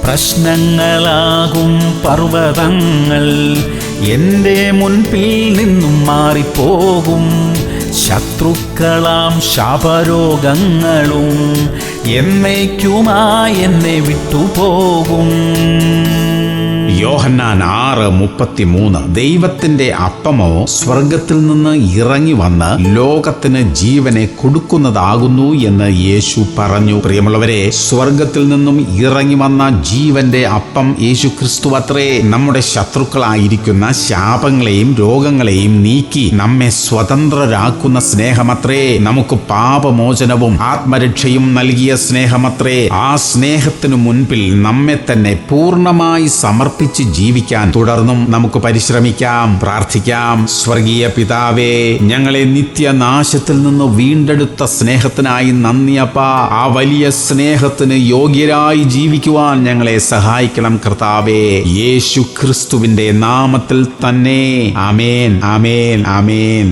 പ്രശ്നങ്ങളാകും പർവ്വതങ്ങൾ എൻ്റെ മുൻപിൽ നിന്നും മാറിപ്പോകും. ശത്രുക്കളാം ശാപരോഗങ്ങളും എന്നേക്കുമായി എന്നെ വിട്ടുപോകും. യോഹന്നാൻ 6:33. ദൈവത്തിന്റെ അപ്പമോ സ്വർഗത്തിൽ നിന്ന് ഇറങ്ങി വന്ന് ലോകത്തിന് ജീവനെ കൊടുക്കുന്നതാകുന്നു എന്ന് യേശു പറഞ്ഞു. പ്രിയമുള്ളവരെ, സ്വർഗത്തിൽ നിന്നും ഇറങ്ങി വന്ന ജീവന്റെ അപ്പം യേശു ക്രിസ്തു അത്രേ. നമ്മുടെ ശത്രുക്കളായിരിക്കുന്ന ശാപങ്ങളെയും രോഗങ്ങളെയും നീക്കി നമ്മെ സ്വതന്ത്രരാക്കുന്ന സ്നേഹമത്രേ. നമുക്ക് പാപമോചനവും ആത്മരക്ഷയും നൽകിയ സ്നേഹമത്രേ. ആ സ്നേഹത്തിനു മുൻപിൽ നമ്മെ തന്നെ പൂർണ്ണമായി സമർപ്പിച്ച് ജീവിക്കാൻ തുടർന്നും നമുക്ക് പരിശ്രമിക്കാം, പ്രാർത്ഥിക്കാം. സ്വർഗീയ പിതാവേ, ഞങ്ങളെ നിത്യനാശത്തിൽ നിന്ന് വീണ്ടെടുത്ത സ്നേഹത്തിനായി നന്ദി അപ്പാ. ആ വലിയ സ്നേഹത്തിന് യോഗ്യരായി ജീവിക്കുവാൻ ഞങ്ങളെ സഹായിക്കണം കർത്താവേ. യേശു ക്രിസ്തുവിന്റെ നാമത്തിൽ തന്നെ. ആമേൻ, ആമേൻ, ആമേൻ.